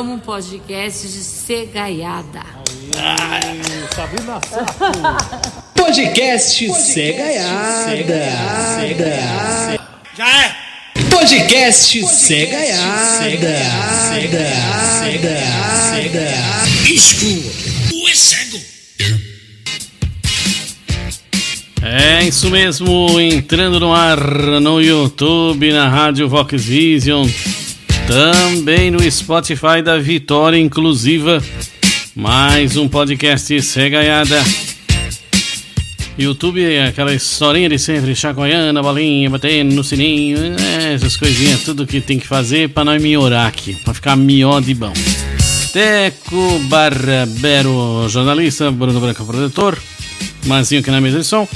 programa, um podcast de Cegaiada. Sabrina Sato. Podcast Cegaiada. Já é! Podcast Cegaiada. Tu é cego! É isso mesmo, entrando no ar no YouTube, na Rádio Vox Vision, também no Spotify da Vitória Inclusiva, mais um podcast Cegaiada. YouTube é aquela historinha de sempre, chacoalhando a bolinha, batendo no sininho, essas coisinhas, tudo que tem que fazer pra nós melhorar aqui, pra ficar melhor de bom. Teco Barbero, jornalista, Bruno Branco, produtor, Mazinho aqui na mesa de som,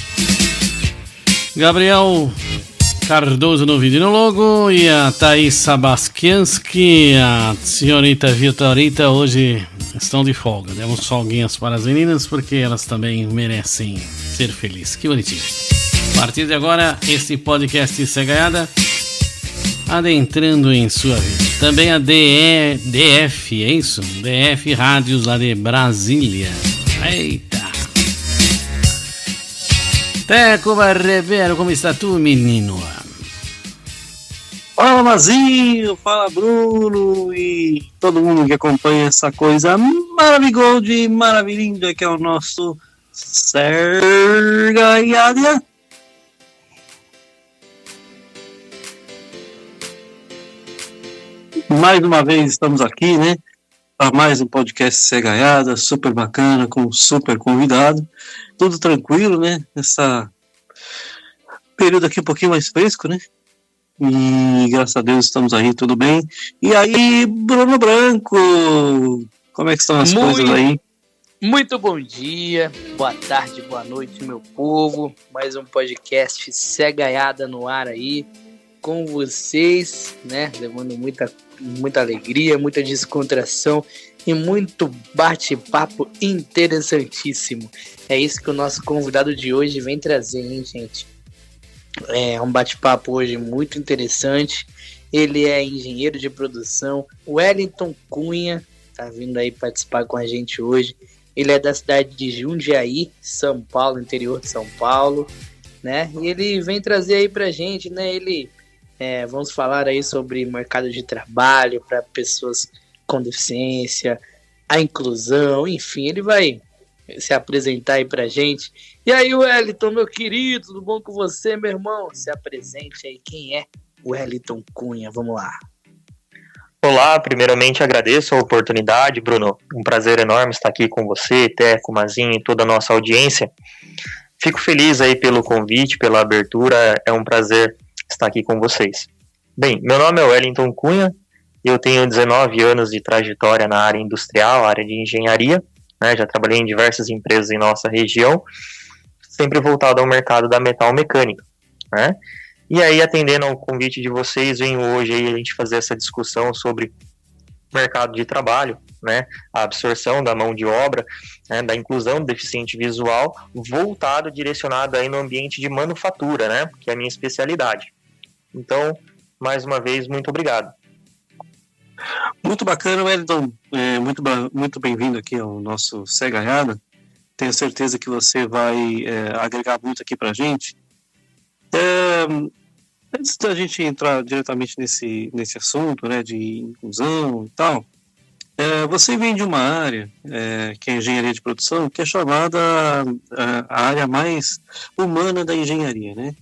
Gabriel Cardoso no vídeo e no logo, e a Thaís Sabaskianski, a senhorita Vitorita, hoje estão de folga. Demos folguinhas para as meninas, porque elas também merecem ser felizes. Que bonitinho. A partir de agora, esse podcast Cegaiada adentrando em sua vida. Também a DF, é isso? DF Rádios lá de Brasília. Eita! Teco Barrevero, como está tu, menino? Fala, Mazinho, fala, Bruno e todo mundo que acompanha essa coisa maravilhosa, maravilhosa que é o nosso Cegaiada. Mais uma vez estamos aqui, né, para mais um podcast Cegaiada, super bacana, com um super convidado. Tudo tranquilo, né? Nessa período aqui um pouquinho mais fresco, né? E graças a Deus estamos aí, tudo bem. E aí, Bruno Branco, como é que estão as coisas aí? Muito bom dia, boa tarde, boa noite, meu povo. Mais um podcast Cegaiada no ar aí, com vocês, né? Levando muita alegria, muita descontração e muito bate-papo interessantíssimo. É isso que o nosso convidado de hoje vem trazer, hein, gente? É um bate-papo hoje muito interessante. Ele é engenheiro de produção, Wellington Cunha, tá vindo aí participar com a gente hoje. Ele é da cidade de Jundiaí, São Paulo, interior de São Paulo, né? E ele vem trazer aí pra gente, né? Vamos falar aí sobre mercado de trabalho para pessoas com deficiência, a inclusão, enfim, ele vai se apresentar aí pra gente. E aí, Wellington, meu querido, tudo bom com você, meu irmão? Se apresente aí, quem é Wellington Cunha? Vamos lá. Olá, primeiramente agradeço a oportunidade, Bruno. Um prazer enorme estar aqui com você, Teco, Mazinho e toda a nossa audiência. Fico feliz aí pelo convite, pela abertura, é um prazer estar aqui com vocês. Bem, meu nome é Wellington Cunha, eu tenho 19 anos de trajetória na área industrial, área de engenharia, né? Já trabalhei em diversas empresas em nossa região, sempre voltado ao mercado da metal mecânica, né? E aí, atendendo ao convite de vocês, venho hoje aí a gente fazer essa discussão sobre mercado de trabalho, né? A absorção da mão de obra, né? Da inclusão do deficiente visual, voltado, direcionado aí no ambiente de manufatura, né? Que é a minha especialidade. Então, mais uma vez, muito obrigado. Muito bacana, Wellington. Muito bem-vindo aqui ao nosso Cegaiada. Tenho certeza que você vai agregar muito aqui pra gente. Antes da gente entrar diretamente nesse assunto, né, de inclusão e tal, você vem de uma área que é a engenharia de produção, que é chamada a área mais humana da engenharia, né?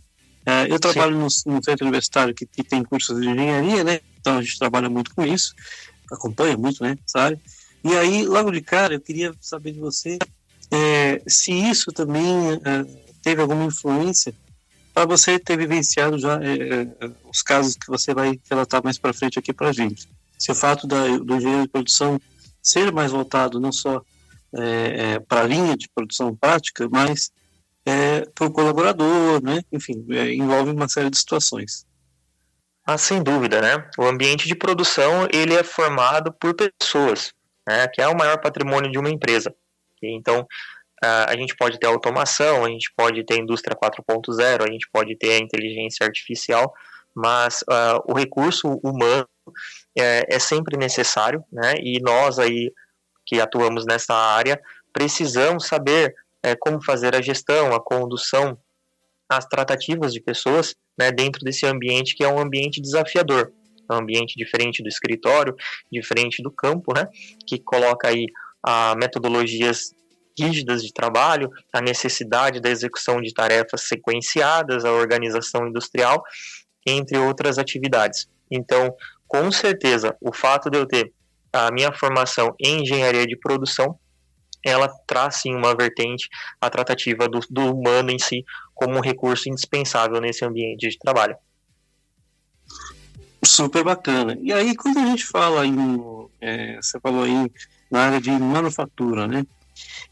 Eu trabalho num centro universitário que tem cursos de engenharia, né? Então a gente trabalha muito com isso, acompanha muito, né, essa área. E aí, logo de cara, eu queria saber de você se isso também teve alguma influência para você ter vivenciado já os casos que você vai relatar mais para frente aqui para a gente. Se o fato do engenheiro de produção ser mais voltado não só para a linha de produção prática, mas para o colaborador, né? Enfim, envolve uma série de situações. Sem dúvida, né? O ambiente de produção, ele é formado por pessoas, né? Que é o maior patrimônio de uma empresa. Então, a gente pode ter automação, a gente pode ter indústria 4.0, a gente pode ter a inteligência artificial, mas o recurso humano, é sempre necessário, né? E nós aí que atuamos nessa área precisamos saber como fazer a gestão, a condução, as tratativas de pessoas, né, dentro desse ambiente que é um ambiente desafiador, um ambiente diferente do escritório, diferente do campo, né, que coloca aí metodologias rígidas de trabalho, a necessidade da execução de tarefas sequenciadas, a organização industrial, entre outras atividades. Então, com certeza, o fato de eu ter a minha formação em engenharia de produção, ela traz sim uma vertente, a tratativa do humano em si, como um recurso indispensável nesse ambiente de trabalho. Super bacana. E aí, quando a gente fala você falou aí na área de manufatura, né?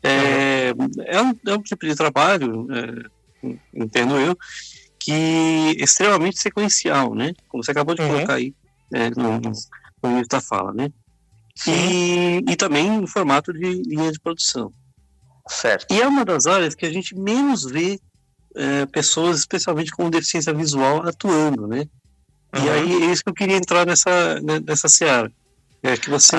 É um tipo de trabalho, entendo eu, que é extremamente sequencial, né? Como você acabou de colocar aí no início da fala, né? E também em formato de linha de produção. Certo. E é uma das áreas que a gente menos vê pessoas, especialmente com deficiência visual, atuando, né? E aí é isso que eu queria entrar nessa seara. Que você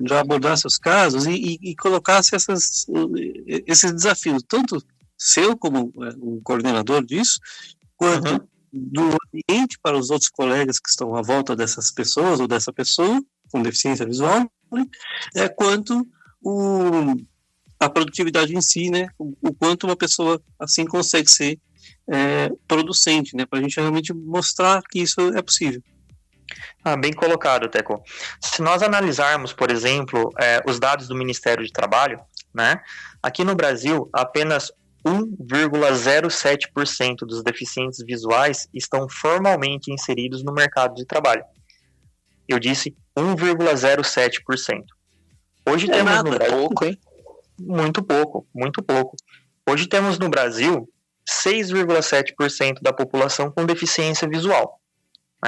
já abordasse os casos e colocasse esses desafios, tanto seu como um coordenador disso, quanto do ambiente para os outros colegas que estão à volta dessas pessoas ou dessa pessoa com deficiência visual, né, quanto a produtividade em si, né, o quanto uma pessoa assim consegue ser producente, né, para a gente realmente mostrar que isso é possível. Bem colocado, Teco. Se nós analisarmos, por exemplo, os dados do Ministério de Trabalho, né, aqui no Brasil, apenas 1,07% dos deficientes visuais estão formalmente inseridos no mercado de trabalho. Eu disse 1,07%. Hoje temos no Brasil... pouco, hein? Muito pouco. Hoje temos no Brasil 6,7% da população com deficiência visual.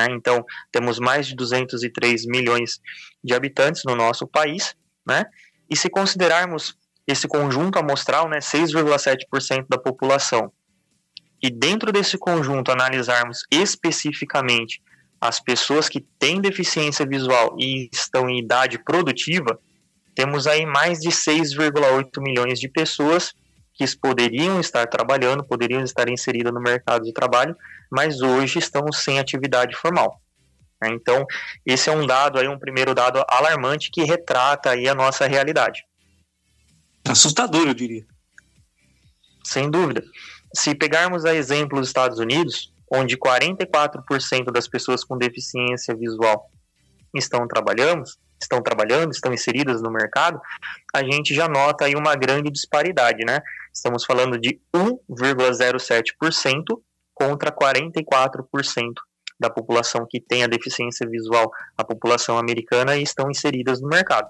Então, temos mais de 203 milhões de habitantes no nosso país, né? E se considerarmos esse conjunto amostral, né, 6,7% da população, e dentro desse conjunto analisarmos especificamente as pessoas que têm deficiência visual e estão em idade produtiva, temos aí mais de 6,8 milhões de pessoas que poderiam estar trabalhando, poderiam estar inseridas no mercado de trabalho, mas hoje estão sem atividade formal. Então, esse é um dado aí, um primeiro dado alarmante que retrata aí a nossa realidade. Assustador, eu diria. Sem dúvida. Se pegarmos a exemplo dos Estados Unidos, onde 44% das pessoas com deficiência visual estão trabalhando, estão inseridas no mercado, a gente já nota aí uma grande disparidade, né? Estamos falando de 1,07% contra 44% da população que tem a deficiência visual, a população americana, e estão inseridas no mercado,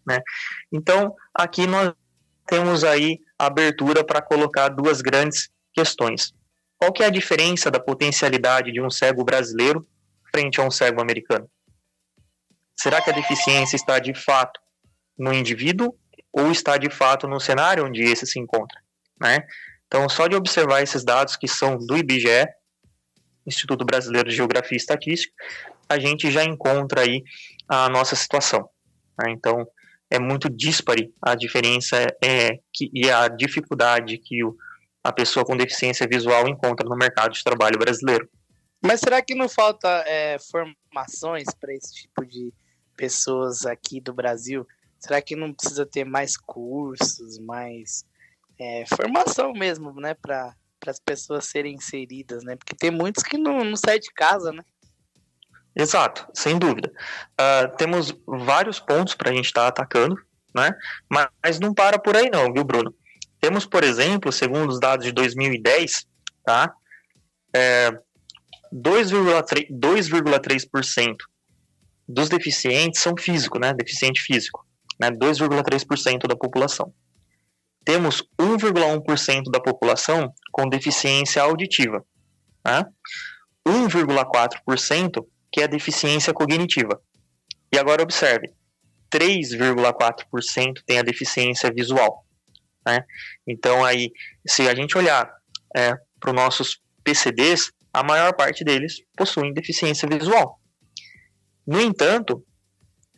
né? Então, aqui nós temos aí abertura para colocar duas grandes questões. Qual que é a diferença da potencialidade de um cego brasileiro frente a um cego americano? Será que a deficiência está de fato no indivíduo ou está de fato no cenário onde esse se encontra, né? Então, só de observar esses dados que são do IBGE, Instituto Brasileiro de Geografia e Estatística, a gente já encontra aí a nossa situação, né? Então, é muito díspare a diferença e a dificuldade que a pessoa com deficiência visual encontra no mercado de trabalho brasileiro. Mas será que não falta formações para esse tipo de pessoas aqui do Brasil? Será que não precisa ter mais cursos, mais formação mesmo, né, para as pessoas serem inseridas, né? Porque tem muitos que não saem de casa, né? Exato, sem dúvida. Temos vários pontos para a gente estar atacando, né? Mas não para por aí não, viu, Bruno? Temos, por exemplo, segundo os dados de 2010, tá? 2,3% dos deficientes são físicos, né? Deficiente físico, né? 2,3% da população. Temos 1,1% da população com deficiência auditiva, tá? 1,4% que é deficiência cognitiva. E agora observe, 3,4% tem a deficiência visual, né? Então aí, se a gente olhar para os nossos PCDs, a maior parte deles possuem deficiência visual. No entanto,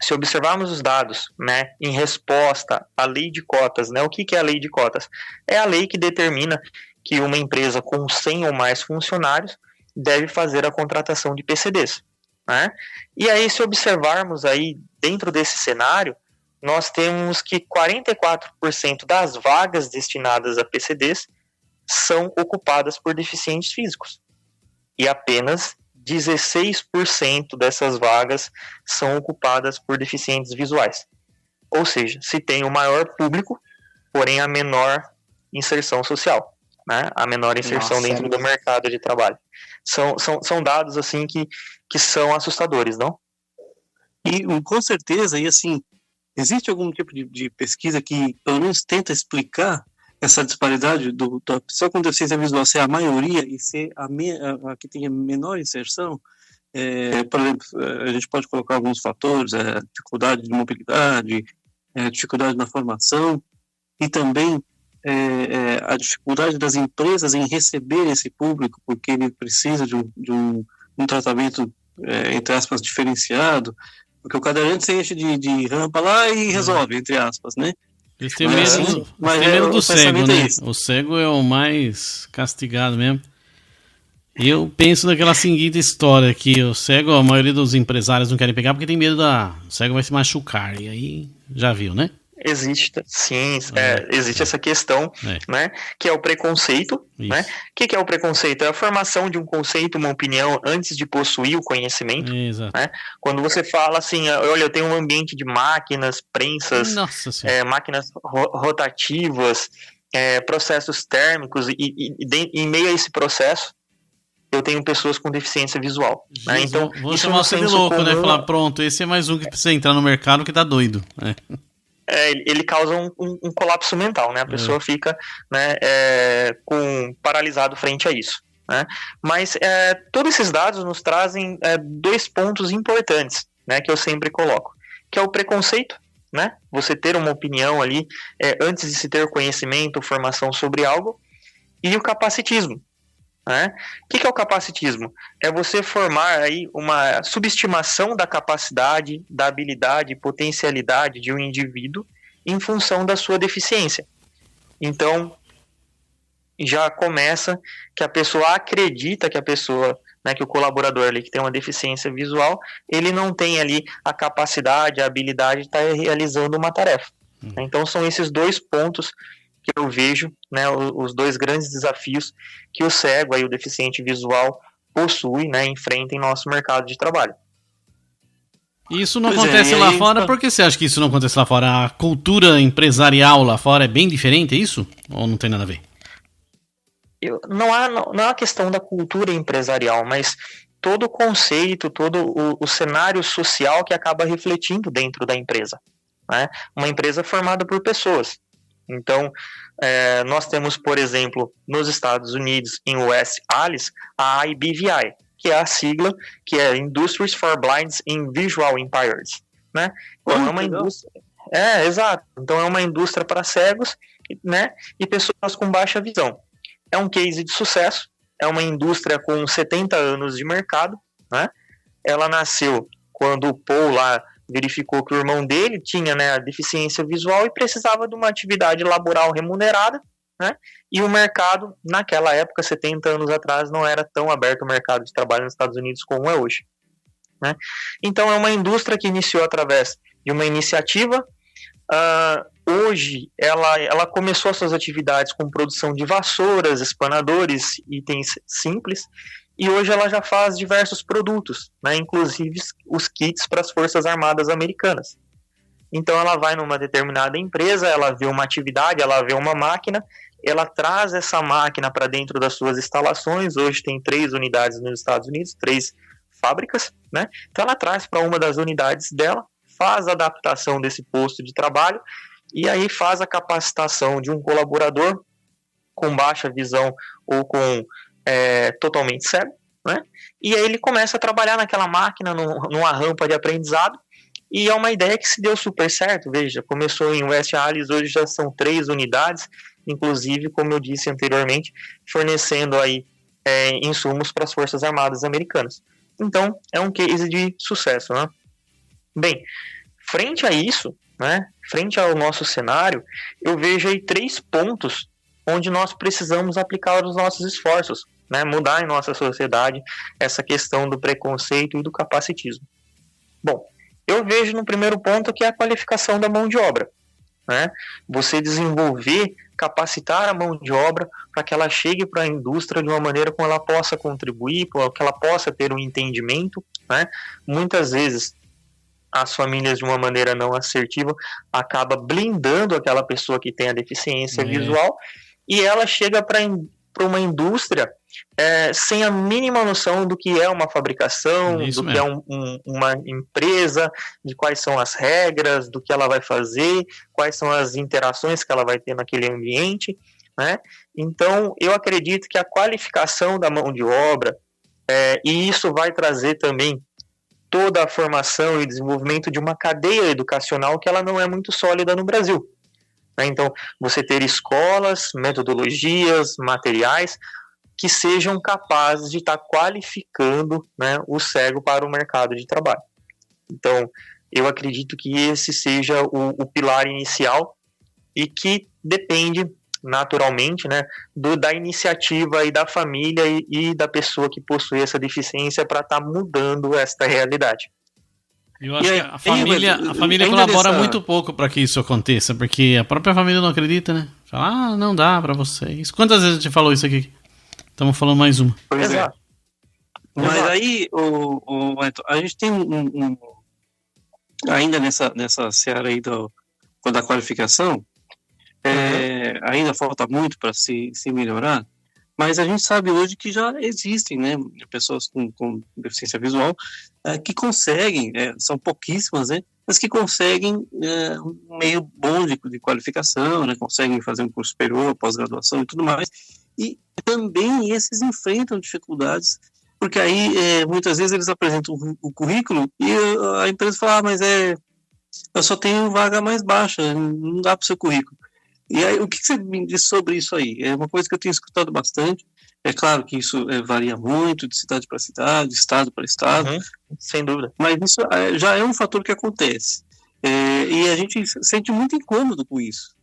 se observarmos os dados, né, em resposta à lei de cotas, né, o que é a lei de cotas? É a lei que determina que uma empresa com 100 ou mais funcionários deve fazer a contratação de PCDs. Né? E aí, se observarmos aí dentro desse cenário, nós temos que 44% das vagas destinadas a PCDs são ocupadas por deficientes físicos. E apenas 16% dessas vagas são ocupadas por deficientes visuais. Ou seja, se tem o maior público, porém a menor inserção social, né? A menor inserção dentro do mercado de trabalho. São dados assim que são assustadores, não? E com certeza, e assim, existe algum tipo de pesquisa que pelo menos tenta explicar essa disparidade da pessoa com deficiência visual ser a maioria e ser a que tem a menor inserção? Por exemplo, a gente pode colocar alguns fatores, dificuldade de mobilidade, dificuldade na formação e também a dificuldade das empresas em receber esse público, porque ele precisa de um tratamento, entre aspas, diferenciado, porque o cadeirante se enche de rampa lá e resolve, entre aspas, né? Eles têm medo do cego, né? O cego é o mais castigado mesmo. E eu penso naquela seguinte história, que o cego, a maioria dos empresários não querem pegar porque tem medo o cego vai se machucar, e aí já viu, né? Existe, sim, existe essa questão, né, que é o preconceito, né? O que é o preconceito? É a formação de um conceito, uma opinião, antes de possuir o conhecimento, né? Quando você fala assim, olha, eu tenho um ambiente de máquinas, prensas, máquinas rotativas, processos térmicos, e em meio a esse processo, eu tenho pessoas com deficiência visual. Né? Então, vou chamar você de louco, né? Falar, pronto, esse é mais um que precisa entrar no mercado que tá doido, né? Ele causa um colapso mental, né? A pessoa fica, né, paralisado frente a isso. Né? Mas todos esses dados nos trazem 2 pontos importantes, né, que eu sempre coloco, que é o preconceito, né? Você ter uma opinião ali antes de se ter conhecimento, formação sobre algo, e o capacitismo. Né? O que é o capacitismo? É você formar aí uma subestimação da capacidade, da habilidade, potencialidade de um indivíduo em função da sua deficiência. Então, já começa que a pessoa acredita que a pessoa, né, que o colaborador ali que tem uma deficiência visual, ele não tem ali a capacidade, a habilidade de estar realizando uma tarefa. Então, são esses 2 pontos que eu vejo, né, os 2 grandes desafios que o cego, aí, o deficiente visual, possui, né, enfrenta em nosso mercado de trabalho. Isso não acontece lá fora? Por que você acha que isso não acontece lá fora? A cultura empresarial lá fora é bem diferente, é isso? Ou não tem nada a ver? Não é a questão da cultura empresarial, mas todo o conceito, todo o cenário social que acaba refletindo dentro da empresa. Né? Uma empresa formada por pessoas. Então, nós temos, por exemplo, nos Estados Unidos, em US Alice, a IBVI, que é a sigla, que é Industries for Blind and Visual Impaired. Né? Então, é uma indústria. Exato. Então, é uma indústria para cegos, né, e pessoas com baixa visão. É um case de sucesso, é uma indústria com 70 anos de mercado. Né? Ela nasceu quando o Paul lá verificou que o irmão dele tinha, né, a deficiência visual e precisava de uma atividade laboral remunerada, né, e o mercado, naquela época, 70 anos atrás, não era tão aberto o mercado de trabalho nos Estados Unidos como é hoje. Né? Então, é uma indústria que iniciou através de uma iniciativa. Hoje, ela começou as suas atividades com produção de vassouras, espanadores, itens simples, e hoje ela já faz diversos produtos, né, inclusive os kits para as Forças Armadas Americanas. Então ela vai numa determinada empresa, ela vê uma atividade, ela vê uma máquina, ela traz essa máquina para dentro das suas instalações. Hoje tem 3 unidades nos Estados Unidos, 3 fábricas, né? Então ela traz para uma das unidades dela, faz a adaptação desse posto de trabalho e aí faz a capacitação de um colaborador com baixa visão ou com totalmente cego, né? E aí ele começa a trabalhar naquela máquina, numa rampa de aprendizado, e é uma ideia que se deu super certo. Veja, começou em West Allis, hoje já são 3 unidades, inclusive, como eu disse anteriormente, fornecendo aí insumos para as Forças Armadas Americanas. Então, é um case de sucesso, né? Bem, frente a isso, né, frente ao nosso cenário, eu vejo aí 3 pontos onde nós precisamos aplicar os nossos esforços, né, mudar em nossa sociedade essa questão do preconceito e do capacitismo. Bom, eu vejo no primeiro ponto que é a qualificação da mão de obra, né? Você desenvolver, capacitar a mão de obra para que ela chegue para a indústria de uma maneira como ela possa contribuir, para que ela possa ter um entendimento, né? Muitas vezes as famílias, de uma maneira não assertiva, acaba blindando aquela pessoa que tem a deficiência visual, e ela chega para uma indústria sem a mínima noção do que é uma fabricação, do que é uma empresa, de quais são as regras, do que ela vai fazer, quais são as interações que ela vai ter naquele ambiente, né? Então, eu acredito que a qualificação da mão de obra, e isso vai trazer também toda a formação e desenvolvimento de uma cadeia educacional que ela não é muito sólida no Brasil. Então, você ter escolas, metodologias, materiais que sejam capazes de estar qualificando, né, o cego para o mercado de trabalho. Então, eu acredito que esse seja o pilar inicial e que depende naturalmente, né, da iniciativa e da família e da pessoa que possui essa deficiência para estar mudando esta realidade. Eu acho que a família colabora muito pouco para que isso aconteça, porque a própria família não acredita, né? Fala, não dá para vocês. Quantas vezes a gente falou isso aqui? Estamos falando mais uma. Pois é. Mas aí, a gente tem ainda nessa seara aí da qualificação, ainda falta muito para se melhorar, mas a gente sabe hoje que já existem, né, pessoas com deficiência visual que conseguem, são pouquíssimas, né, mas que conseguem um meio bom de qualificação, né, conseguem fazer um curso superior, pós-graduação e tudo mais, e também esses enfrentam dificuldades, porque aí muitas vezes eles apresentam o currículo e a empresa fala, mas eu só tenho vaga mais baixa, não dá para o seu currículo. E aí, o que você me diz sobre isso aí? É uma coisa que eu tenho escutado bastante. É claro que isso varia muito de cidade para cidade, estado para estado. Sem dúvida. Mas isso já é um fator que acontece. E a gente sente muito incômodo com isso.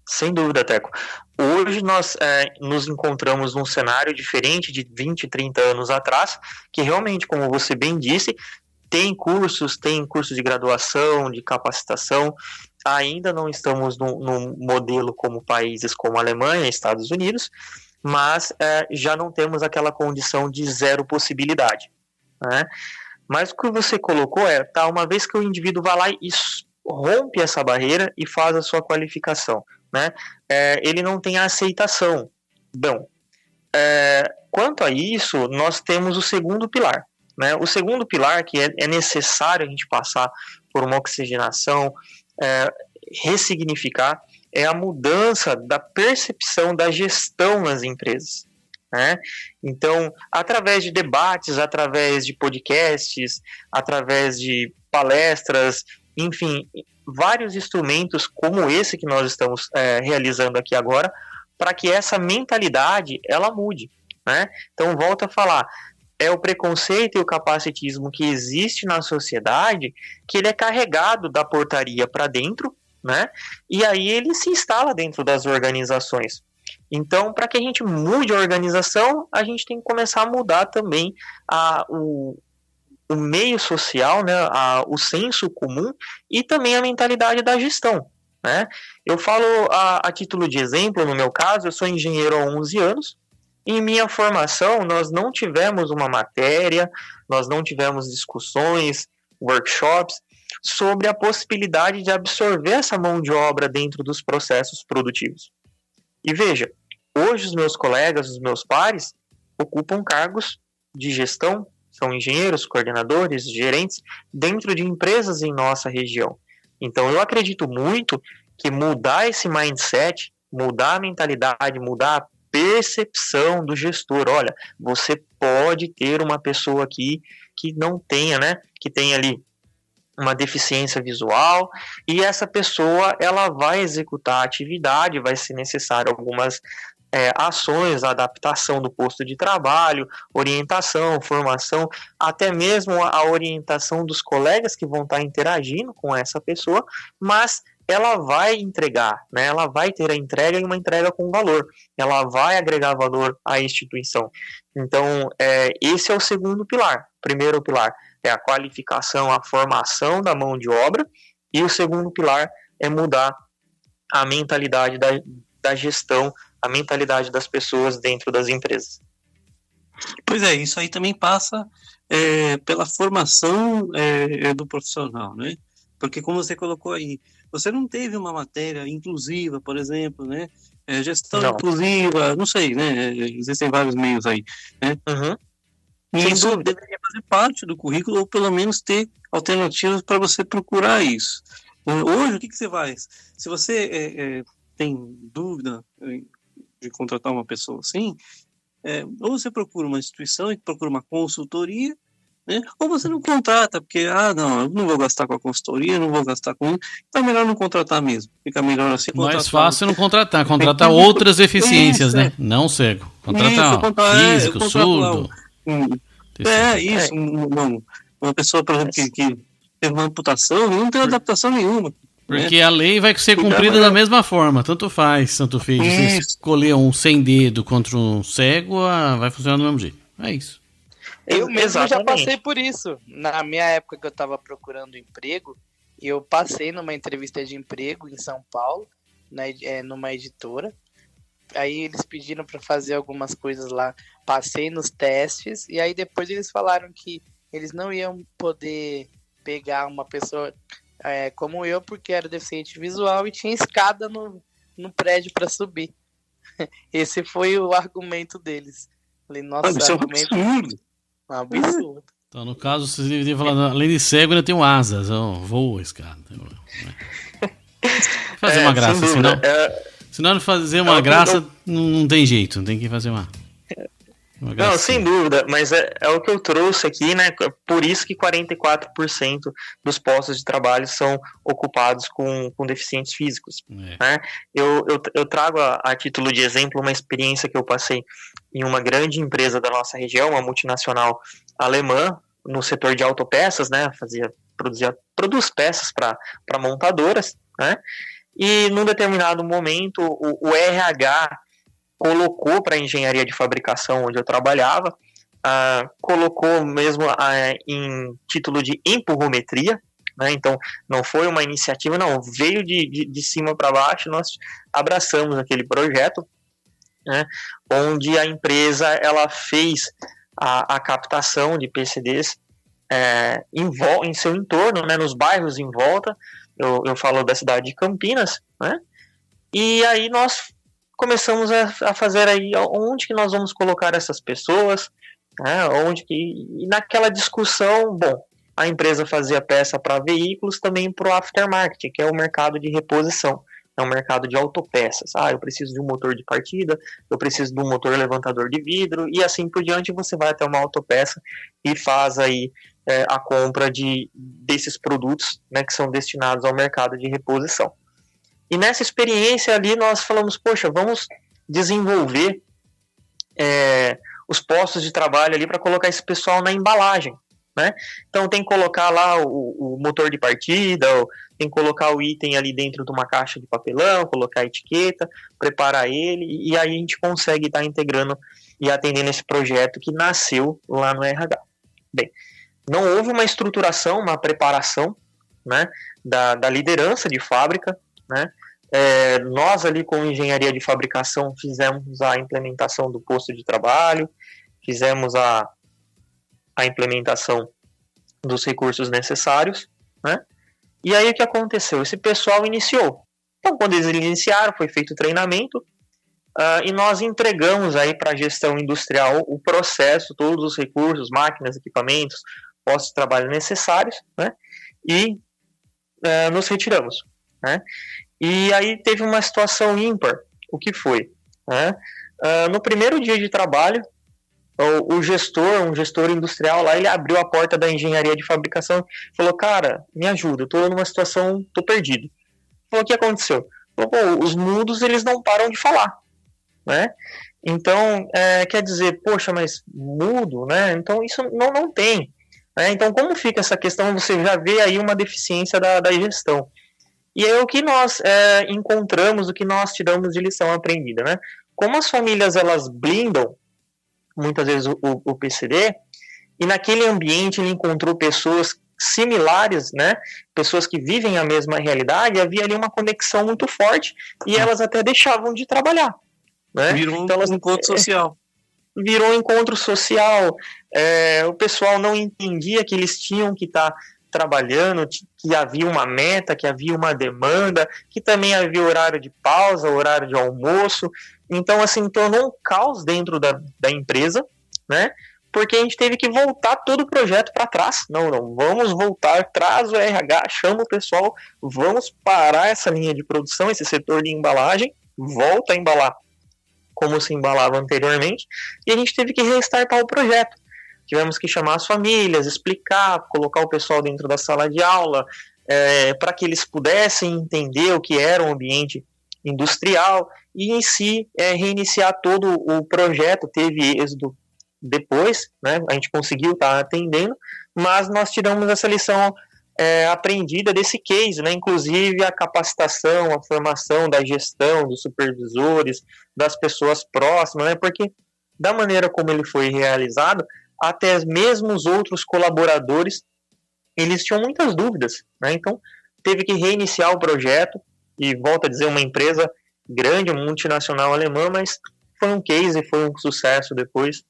Sem dúvida, Teco. Hoje nós nos encontramos num cenário diferente de 20, 30 anos atrás, que realmente, como você bem disse, tem cursos de graduação, de capacitação. Ainda não estamos num modelo como países como a Alemanha, Estados Unidos, mas já não temos aquela condição de zero possibilidade, né? Mas o que você colocou uma vez que o indivíduo vai lá e rompe essa barreira e faz a sua qualificação, né? Ele não tem a aceitação. Bom, quanto a isso, nós temos o segundo pilar, né? O segundo pilar, que é necessário a gente passar por uma oxigenação, ressignificar, é a mudança da percepção da gestão nas empresas, né? Então, através de debates, através de podcasts, através de palestras, enfim, vários instrumentos como esse que nós estamos realizando aqui agora, para que essa mentalidade ela mude, né? Então, volto a falar, é o preconceito e o capacitismo que existe na sociedade, que ele é carregado da portaria para dentro, né? E aí ele se instala dentro das organizações. Então, para que a gente mude a organização, a gente tem que começar a mudar também o meio social, né? O senso comum e também a mentalidade da gestão, né? Eu falo a título de exemplo, no meu caso, eu sou engenheiro há 11 anos. Em minha formação, nós não tivemos uma matéria, nós não tivemos discussões, workshops, sobre a possibilidade de absorver essa mão de obra dentro dos processos produtivos. E veja, hoje os meus colegas, os meus pares, ocupam cargos de gestão, são engenheiros, coordenadores, gerentes, dentro de empresas em nossa região. Então, eu acredito muito que mudar esse mindset, mudar a mentalidade, mudar a percepção do gestor. Olha, você pode ter uma pessoa aqui que não tenha, né, que tenha ali uma deficiência visual, e essa pessoa ela vai executar a atividade, vai ser necessário algumas ações, adaptação do posto de trabalho, orientação, formação, até mesmo a orientação dos colegas que vão estar interagindo com essa pessoa, mas ela vai entregar, né? Ela vai ter a entrega e uma entrega com valor, ela vai agregar valor à instituição. Então, esse é o segundo pilar. O primeiro pilar é a qualificação, a formação da mão de obra, e o segundo pilar é mudar a mentalidade da gestão, a mentalidade das pessoas dentro das empresas. Pois é, isso aí também passa pela formação do profissional, né? Porque como você colocou aí, você não teve uma matéria inclusiva, por exemplo, né? Gestão inclusiva, não sei, né? Existem vários meios aí, né? Uhum. E isso deveria fazer parte do currículo, ou pelo menos ter alternativas para você procurar isso. Hoje, o que você faz? Se você tem dúvida de contratar uma pessoa assim, ou você procura uma instituição e procura uma consultoria, né? Ou você não contrata, porque, não, eu não vou gastar com a consultoria, não vou gastar com isso, então é melhor não contratar mesmo. Fica melhor assim. Mais fácil não contratar outras deficiências, né? Não cego. Contratar físico, surdo. Isso. Uma pessoa, por exemplo, que teve uma amputação e não tem adaptação nenhuma. Porque a lei vai ser cumprida da mesma forma, tanto fez. Você escolher um sem dedo contra um cego, vai funcionar do mesmo jeito. É isso. Eu mesmo já passei por isso. Na minha época que eu estava procurando emprego, eu passei numa entrevista de emprego em São Paulo, numa editora. Aí eles pediram para fazer algumas coisas lá. Passei nos testes e aí depois eles falaram que eles não iam poder pegar uma pessoa como eu, porque era deficiente visual e tinha escada no prédio para subir. Esse foi o argumento deles. Falei, nossa, isso argumento... é um absurdo. Um absurdo. Então, no caso, vocês deveriam falar, além de cego, ainda tem um asas. Voa esse cara. Fazer uma graça, senão fazer uma graça não tem jeito, tem que fazer uma graça. Não, sem dúvida, mas é o que eu trouxe aqui, né? Por isso que 44% dos postos de trabalho são ocupados com deficientes físicos. Né? Eu trago a título de exemplo uma experiência que eu passei em uma grande empresa da nossa região, uma multinacional alemã, no setor de autopeças, né? Produz peças para montadoras, né? E num determinado momento o RH colocou para a engenharia de fabricação onde eu trabalhava, colocou mesmo em título de empurrometria, né? Então não foi uma iniciativa, não, veio de cima para baixo, nós abraçamos aquele projeto, né? Onde a empresa ela fez a captação de PCDs em seu entorno, né? Nos bairros em volta, eu falo da cidade de Campinas, né? E aí nós começamos a fazer aí onde que nós vamos colocar essas pessoas, né? E naquela discussão, bom, a empresa fazia peça para veículos, também para o aftermarket, que é o mercado de reposição, é um mercado de autopeças. Eu preciso de um motor de partida, eu preciso de um motor levantador de vidro, e assim por diante. Você vai até uma autopeça e faz aí a compra desses produtos, né, que são destinados ao mercado de reposição. E nessa experiência ali nós falamos, poxa, vamos desenvolver os postos de trabalho ali para colocar esse pessoal na embalagem, né? Então tem que colocar lá o motor de partida, tem que colocar o item ali dentro de uma caixa de papelão, colocar a etiqueta, preparar ele, e aí a gente consegue estar integrando e atendendo esse projeto que nasceu lá no RH. Bem, não houve uma estruturação, uma preparação, né, da liderança de fábrica, né? Nós ali com engenharia de fabricação fizemos a implementação do posto de trabalho, fizemos a implementação dos recursos necessários, né? E aí o que aconteceu? Esse pessoal iniciou. Então, quando eles iniciaram, foi feito o treinamento, e nós entregamos aí para a gestão industrial o processo, todos os recursos, máquinas, equipamentos, postos de trabalho necessários, né? E nos retiramos, né? E aí teve uma situação ímpar. O que foi? Né? No primeiro dia de trabalho, um gestor industrial lá, ele abriu a porta da engenharia de fabricação e falou, cara, me ajuda, eu tô numa situação, tô perdido. Falou, o que aconteceu? Falou, os mudos, eles não param de falar. né? Então, quer dizer, poxa, mas mudo, né? Então, isso não tem. Né? Então, como fica essa questão? Você já vê aí uma deficiência da gestão. E é o que nós encontramos, o que nós tiramos de lição aprendida, né? Como as famílias, elas blindam, muitas vezes, o PCD, e naquele ambiente ele encontrou pessoas similares, né? Pessoas que vivem a mesma realidade, havia ali uma conexão muito forte, e elas até deixavam de trabalhar. Né? Virou então, um encontro social. Virou um encontro social. O pessoal não entendia que eles tinham que estar trabalhando, que havia uma meta, que havia uma demanda, que também havia horário de pausa, horário de almoço. Então, assim, tornou um caos dentro da empresa, né? Porque a gente teve que voltar todo o projeto para trás. Não, vamos voltar, traz o RH, chama o pessoal, vamos parar essa linha de produção, esse setor de embalagem, volta a embalar como se embalava anteriormente, e a gente teve que restartar o projeto. Tivemos que chamar as famílias, explicar, colocar o pessoal dentro da sala de aula, para que eles pudessem entender o que era um ambiente industrial, e em si reiniciar todo o projeto. Teve êxito depois, né? A gente conseguiu estar atendendo, mas nós tiramos essa lição aprendida desse case, né? Inclusive a capacitação, a formação da gestão, dos supervisores, das pessoas próximas, né? Porque da maneira como ele foi realizado, até mesmo os outros colaboradores, eles tinham muitas dúvidas, né? Então teve que reiniciar o projeto, e volto a dizer, uma empresa grande, uma multinacional alemã, mas foi um case, foi um sucesso depois,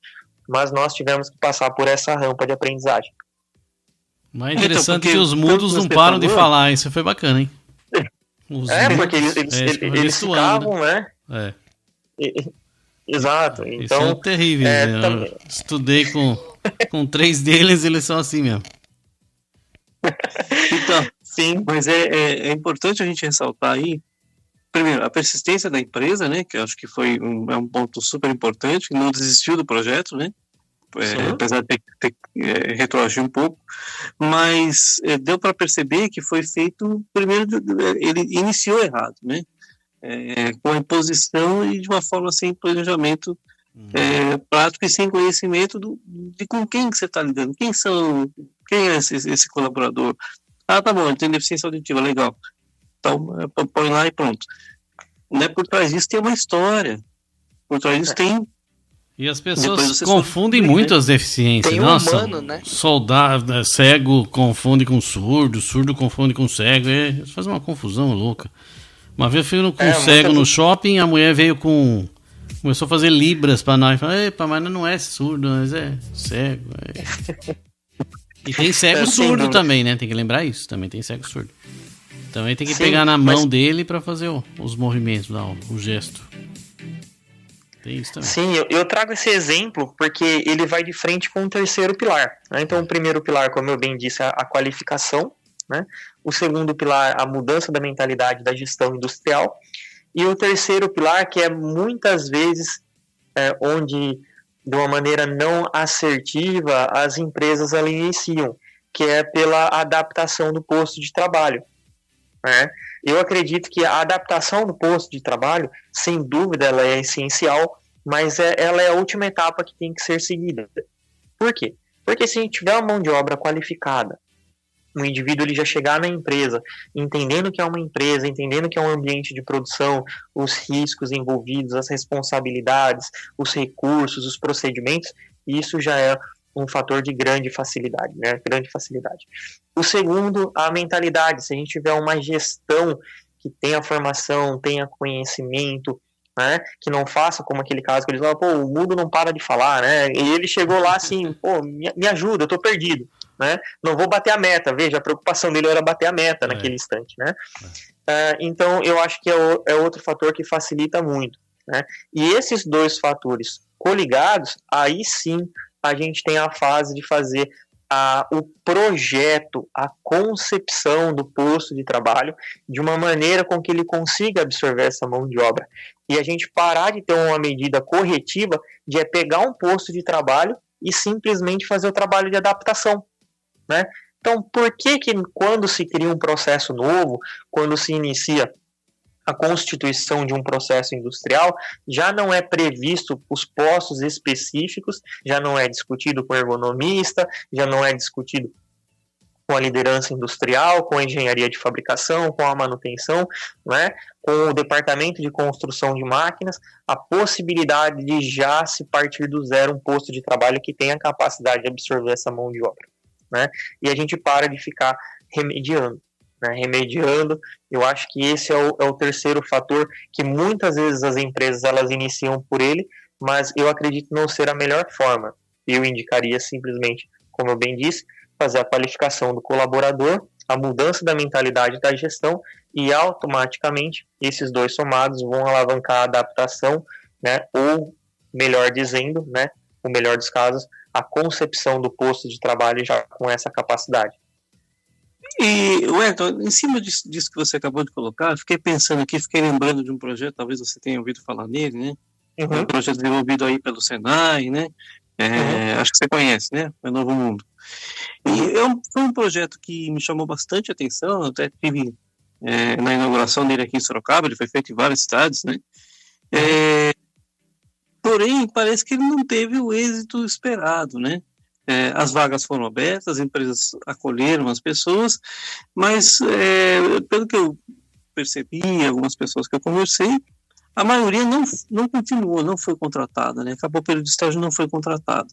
mas nós tivemos que passar por essa rampa de aprendizagem. Mas é interessante que os mudos não param de falar, isso foi bacana, hein? Porque eles ficavam, né? Exato. Então, são terríveis. Eu estudei com 3 deles, eles são assim mesmo. Então, sim, mas é importante a gente ressaltar aí, primeiro, a persistência da empresa, né? Que eu acho que foi um ponto super importante, que não desistiu do projeto, né? Apesar de ter retroagir um pouco, mas deu para perceber que foi feito, primeiro, ele iniciou errado, né? Com a imposição e de uma forma sem planejamento prático e sem conhecimento de com quem que você está lidando, quem é esse colaborador. Tá bom, ele tem deficiência auditiva, legal, então põe lá e pronto. Né? Por trás disso tem uma história, por trás disso tem. E as pessoas confundem muito as deficiências. Tem Nossa, humano, né? Soldado, cego confunde com surdo, surdo confunde com cego. Faz uma confusão louca. Uma vez eu fui com cego no shopping, a mulher começou a fazer libras pra nós. Falei, epa, mas não é surdo, mas é cego. E tem cego surdo também, né? Tem que lembrar isso, também tem cego surdo. Também tem que pegar na mão dele pra fazer os movimentos, o gesto. Sim, eu trago esse exemplo porque ele vai de frente com o terceiro pilar, né? Então, o primeiro pilar, como eu bem disse, a qualificação, né? O segundo pilar, a mudança da mentalidade da gestão industrial, e o terceiro pilar, que é muitas vezes onde, de uma maneira não assertiva, as empresas ali iniciam, que é pela adaptação do posto de trabalho, né? Eu acredito que a adaptação do posto de trabalho, sem dúvida, ela é essencial, mas ela é a última etapa que tem que ser seguida. Por quê? Porque se a gente tiver uma mão de obra qualificada, o indivíduo ele já chegar na empresa, entendendo que é uma empresa, entendendo que é um ambiente de produção, os riscos envolvidos, as responsabilidades, os recursos, os procedimentos, isso já é um fator de grande facilidade, né? Grande facilidade. O segundo, a mentalidade. Se a gente tiver uma gestão que tenha formação, tenha conhecimento, né? Que não faça como aquele caso que eles falam, o mudo não para de falar, né? E ele chegou lá assim, me ajuda, eu tô perdido, né? Não vou bater a meta. Veja, a preocupação dele era bater a meta naquele instante, né? Então, eu acho que é outro fator que facilita muito, né? E esses dois fatores coligados, aí sim a gente tem a fase de fazer o projeto, a concepção do posto de trabalho de uma maneira com que ele consiga absorver essa mão de obra. E a gente parar de ter uma medida corretiva de pegar um posto de trabalho e simplesmente fazer o trabalho de adaptação, né? Então, por que quando se cria um processo novo, quando se inicia a constituição de um processo industrial, já não é previsto os postos específicos, já não é discutido com o ergonomista, já não é discutido com a liderança industrial, com a engenharia de fabricação, com a manutenção, né, com o departamento de construção de máquinas, a possibilidade de já se partir do zero um posto de trabalho que tenha a capacidade de absorver essa mão de obra, né, e a gente para de ficar remediando. Eu acho que esse é o terceiro fator que muitas vezes as empresas elas iniciam por ele, mas eu acredito não ser a melhor forma. Eu indicaria simplesmente, como eu bem disse, fazer a qualificação do colaborador, a mudança da mentalidade da gestão e automaticamente esses dois somados vão alavancar a adaptação, né, ou melhor dizendo, né, no melhor dos casos, a concepção do posto de trabalho já com essa capacidade. E, Wellington, em cima disso que você acabou de colocar, fiquei pensando aqui, fiquei lembrando de um projeto, talvez você tenha ouvido falar nele, né? Um projeto desenvolvido aí pelo Senai, né? Acho que você conhece, né? O Novo Mundo. E foi um projeto que me chamou bastante atenção, eu até tive na inauguração dele aqui em Sorocaba, ele foi feito em várias cidades, né? Porém, parece que ele não teve o êxito esperado, né? As vagas foram abertas, as empresas acolheram as pessoas, mas pelo que eu percebi, algumas pessoas que eu conversei, a maioria não continuou, não foi contratada, né? Acabou o período de estágio, não foi contratada.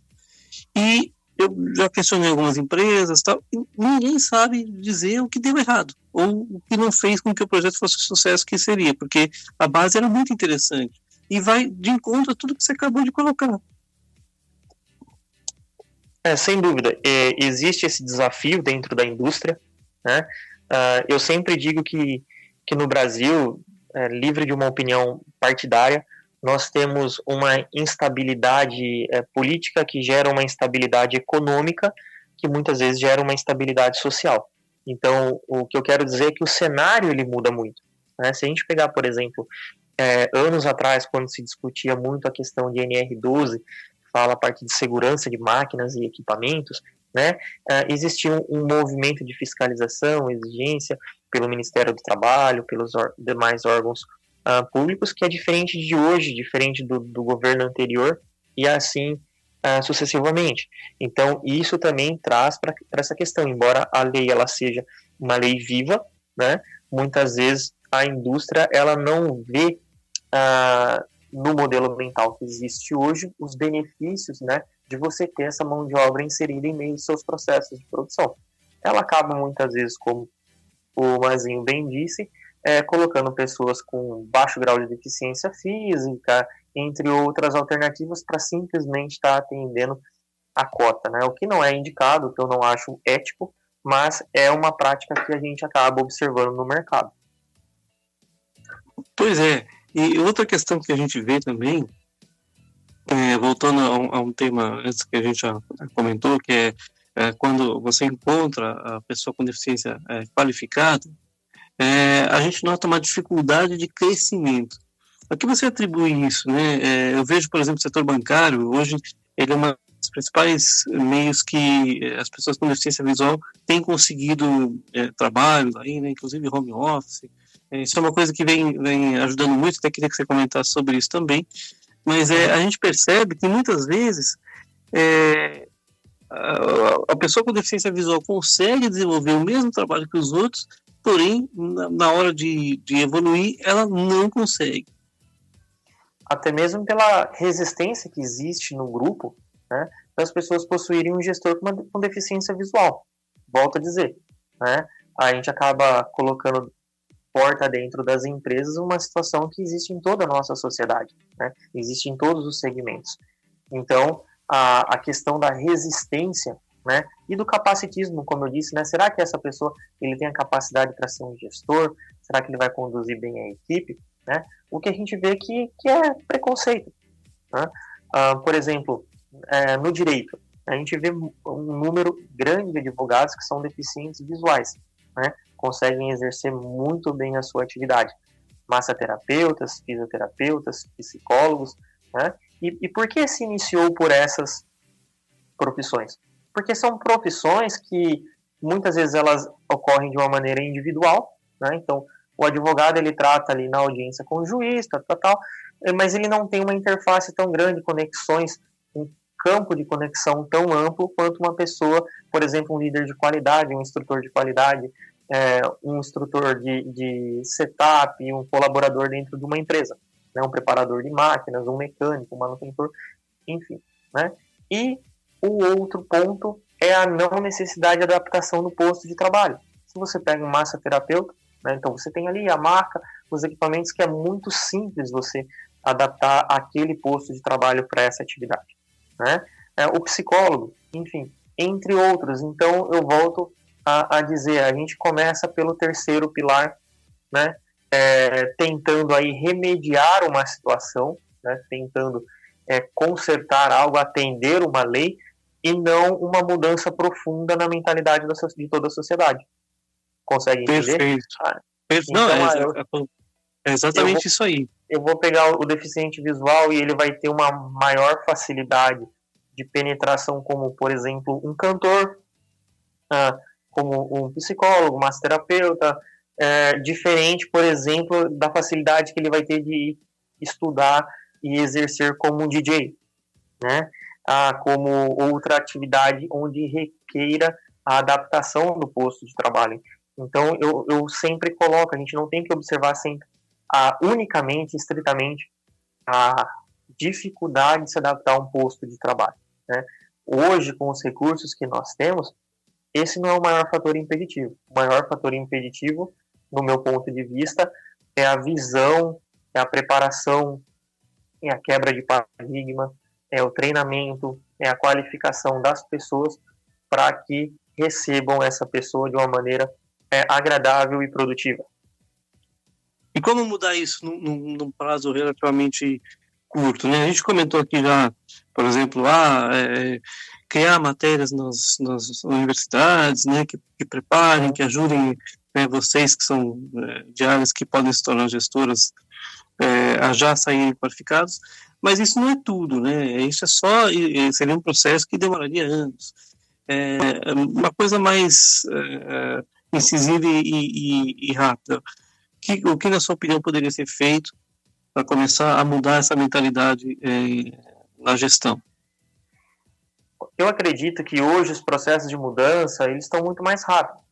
E eu já questionei algumas empresas, tal, e ninguém sabe dizer o que deu errado, ou o que não fez com que o projeto fosse o sucesso que seria, porque a base era muito interessante, e vai de encontro a tudo que você acabou de colocar. Sem dúvida, existe esse desafio dentro da indústria, né? Eu sempre digo que no Brasil, livre de uma opinião partidária, nós temos uma instabilidade política que gera uma instabilidade econômica, que muitas vezes gera uma instabilidade social. Então, o que eu quero dizer é que o cenário ele muda muito, né? Se a gente pegar, por exemplo, anos atrás, quando se discutia muito a questão de NR12, fala a parte de segurança de máquinas e equipamentos, né? Existia um movimento de fiscalização, exigência pelo Ministério do Trabalho, pelos demais órgãos públicos, que é diferente de hoje, diferente do governo anterior, e assim sucessivamente. Então, isso também traz para essa questão, embora a lei ela seja uma lei viva, né? Muitas vezes a indústria ela não vê no modelo ambiental que existe hoje, os benefícios, né, de você ter essa mão de obra inserida em meio aos seus processos de produção. Ela acaba muitas vezes, como o Mazinho bem disse, colocando pessoas com baixo grau de deficiência física, entre outras alternativas, para simplesmente estar atendendo a cota, né, o que não é indicado, o que eu não acho ético, mas é uma prática que a gente acaba observando no mercado. Pois é. E outra questão que a gente vê também, voltando a um tema antes que a gente já comentou, que é quando você encontra a pessoa com deficiência qualificada, a gente nota uma dificuldade de crescimento. A que você atribui isso, né? Eu vejo, por exemplo, o setor bancário, hoje ele é uma dos principais meios que as pessoas com deficiência visual têm conseguido trabalho, aí, né? Inclusive home office. Isso é uma coisa que vem ajudando muito, até queria que você comentasse sobre isso também, mas a gente percebe que muitas vezes a pessoa com deficiência visual consegue desenvolver o mesmo trabalho que os outros, porém, na hora de evoluir, ela não consegue. Até mesmo pela resistência que existe no grupo, né, das pessoas possuírem um gestor com deficiência visual. Volto a dizer, né, a gente acaba colocando porta dentro das empresas uma situação que existe em toda a nossa sociedade, né? Existe em todos os segmentos. Então, a questão da resistência, né, e do capacitismo, como eu disse, né, será que essa pessoa ele tem a capacidade para ser um gestor? Será que ele vai conduzir bem a equipe? Né? O que a gente vê que é preconceito. Né? Por exemplo, no direito, a gente vê um número grande de advogados que são deficientes visuais, né? Conseguem exercer muito bem a sua atividade. Massoterapeutas, fisioterapeutas, psicólogos, né? E por que se iniciou por essas profissões? Porque são profissões que muitas vezes elas ocorrem de uma maneira individual, né? Então, O advogado, ele trata ali na audiência com o juiz, tal, mas ele não tem uma interface tão grande, conexões, um campo de conexão tão amplo quanto uma pessoa, por exemplo, um líder de qualidade, um instrutor de qualidade, um instrutor de setup, um colaborador dentro de uma empresa, né? Um preparador de máquinas, um mecânico, um manutentor, enfim, né? E o outro ponto é a não necessidade de adaptação no posto de trabalho. Se você pega um massoterapeuta, né, então você tem ali a marca, os equipamentos, que é muito simples você adaptar aquele posto de trabalho para essa atividade, né? O psicólogo, enfim, entre outros. Então eu volto a dizer, a gente começa pelo terceiro pilar, né? Tentando aí remediar uma situação, né? Tentando consertar algo, atender uma lei, e não uma mudança profunda na mentalidade de toda a sociedade. Consegue entender? Perfeito. Então, é exatamente isso aí. Eu vou pegar o deficiente visual e ele vai ter uma maior facilidade de penetração, como, por exemplo, um cantor, como um psicólogo, um massoterapeuta, diferente, por exemplo, da facilidade que ele vai ter de estudar e exercer como um DJ, né? Como outra atividade onde requeira a adaptação do posto de trabalho. Então, eu sempre coloco, a gente não tem que observar sempre unicamente, estritamente, a dificuldade de se adaptar a um posto de trabalho, né? Hoje, com os recursos que nós temos, esse não é o maior fator impeditivo. O maior fator impeditivo, no meu ponto de vista, é a visão, é a preparação, é a quebra de paradigma, é o treinamento, é a qualificação das pessoas para que recebam essa pessoa de uma maneira agradável e produtiva. E como mudar isso num prazo relativamente curto, né? A gente comentou aqui já, por exemplo, criar matérias nas universidades, né, que preparem, que ajudem, né, vocês que são de áreas que podem se tornar gestoras a já saírem qualificados, mas isso não é tudo, né? Isso seria um processo que demoraria anos. Uma coisa mais incisiva e rápida. O que, na sua opinião, poderia ser feito para começar a mudar essa mentalidade na gestão? Eu acredito que hoje os processos de mudança, eles estão muito mais rápidos,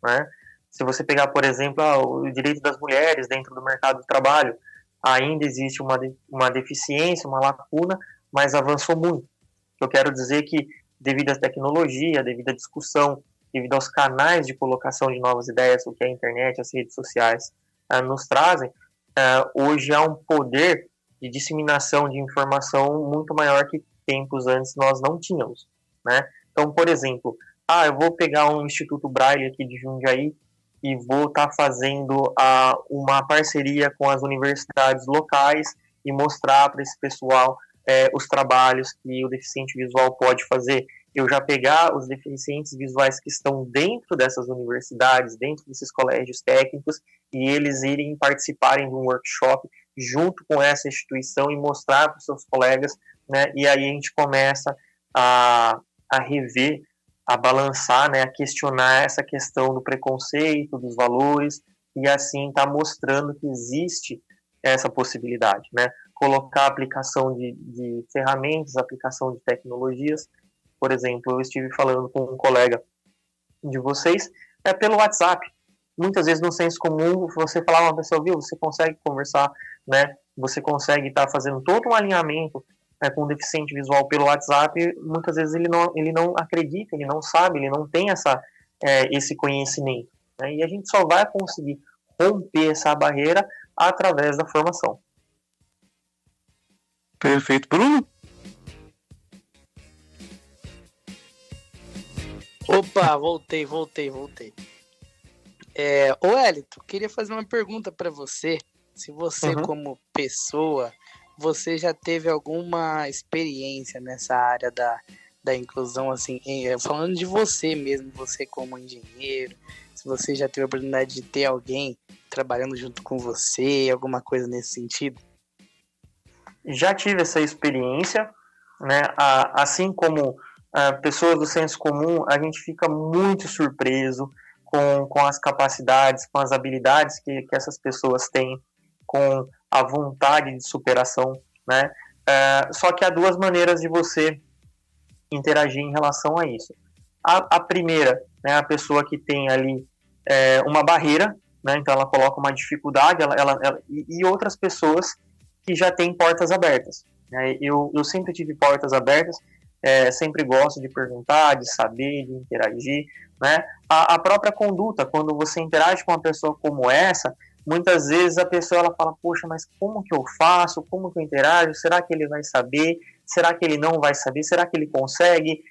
né? Se você pegar, por exemplo, o direito das mulheres dentro do mercado de trabalho, ainda existe uma deficiência, uma lacuna, mas avançou muito. Eu quero dizer que, devido à tecnologia, devido à discussão, devido aos canais de colocação de novas ideias, o que a internet, as redes sociais nos trazem, hoje há um poder de disseminação de informação muito maior que tempos antes nós não tínhamos, né? Então, por exemplo, eu vou pegar um Instituto Braille aqui de Jundiaí e vou estar fazendo uma parceria com as universidades locais e mostrar para esse pessoal os trabalhos que o deficiente visual pode fazer. Eu já pegar os deficientes visuais que estão dentro dessas universidades, dentro desses colégios técnicos, e eles irem participarem de um workshop junto com essa instituição e mostrar para os seus colegas, né? E aí a gente começa a rever, a balançar, né? A questionar essa questão do preconceito, dos valores, e assim tá mostrando que existe essa possibilidade, né? Colocar a aplicação de ferramentas, aplicação de tecnologias. Por exemplo, eu estive falando com um colega de vocês pelo WhatsApp. Muitas vezes no senso comum, você falar uma pessoa, viu, você consegue conversar, né? Você consegue estar fazendo todo um alinhamento com um deficiente visual pelo WhatsApp. Muitas vezes ele não acredita, ele não sabe, ele não tem esse conhecimento, né? E a gente só vai conseguir romper essa barreira através da formação. Perfeito. Bruno? Opa, voltei. Ô Elito, queria fazer uma pergunta para você. Se você, como pessoa, você já teve alguma experiência nessa área da inclusão, assim, falando de você mesmo, você como engenheiro, se você já teve a oportunidade de ter alguém trabalhando junto com você, alguma coisa nesse sentido? Já tive essa experiência, né? Assim como pessoas do senso comum, a gente fica muito surpreso com as capacidades, com as habilidades que essas pessoas têm, com a vontade de superação, né? Só que há duas maneiras de você interagir em relação a isso. A primeira, né, a pessoa que tem ali uma barreira, né, então ela coloca uma dificuldade, e outras pessoas que já têm portas abertas. Né? Eu sempre tive portas abertas, sempre gosto de perguntar, de saber, de interagir. Né? A própria conduta, quando você interage com uma pessoa como essa, muitas vezes a pessoa ela fala, poxa, mas como que eu faço? Como que eu interajo? Será que ele vai saber? Será que ele não vai saber? Será que ele consegue?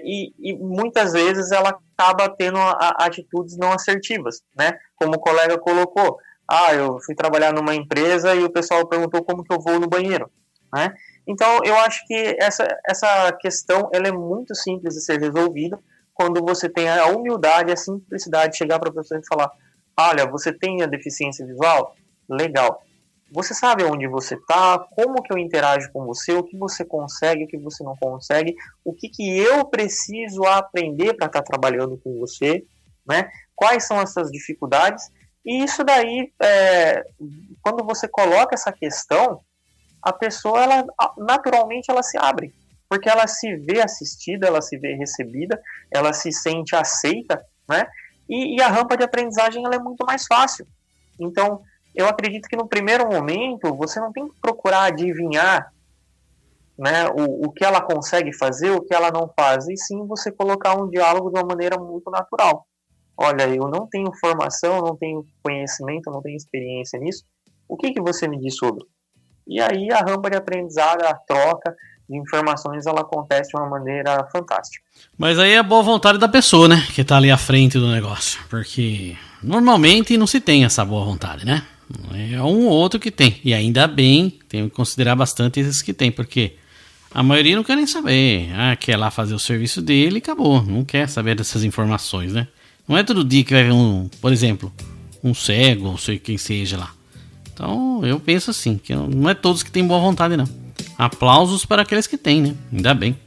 E muitas vezes ela acaba tendo atitudes não assertivas, né? Como o colega colocou, eu fui trabalhar numa empresa e o pessoal perguntou como que eu vou no banheiro, né? Então eu acho que essa questão ela é muito simples de ser resolvida quando você tem a humildade e a simplicidade de chegar para a pessoa e falar, olha, você tem a deficiência visual? Legal. Você sabe onde você está, como que eu interajo com você, o que você consegue, o que você não consegue, o que eu preciso aprender para estar trabalhando com você, né? Quais são essas dificuldades? E isso daí, quando você coloca essa questão, a pessoa, naturalmente, ela se abre, porque ela se vê assistida, ela se vê recebida, ela se sente aceita, né? E a rampa de aprendizagem ela é muito mais fácil. Então, eu acredito que no primeiro momento você não tem que procurar adivinhar, né, o que ela consegue fazer, o que ela não faz, e sim você colocar um diálogo de uma maneira muito natural. Olha, eu não tenho formação, não tenho conhecimento, não tenho experiência nisso, o que você me diz sobre? E aí a rampa de aprendizado, a troca de informações, ela acontece de uma maneira fantástica. Mas aí é a boa vontade da pessoa, né, que tá ali à frente do negócio, porque normalmente não se tem essa boa vontade, né? É um ou outro que tem, e ainda bem, tenho que considerar bastante esses que tem, porque a maioria não quer nem saber, quer lá fazer o serviço dele e acabou, não quer saber dessas informações, né? Não é todo dia que vai ver por exemplo, um cego, ou sei quem seja lá. Então eu penso assim, que não é todos que têm boa vontade não. Aplausos para aqueles que têm, né? Ainda bem.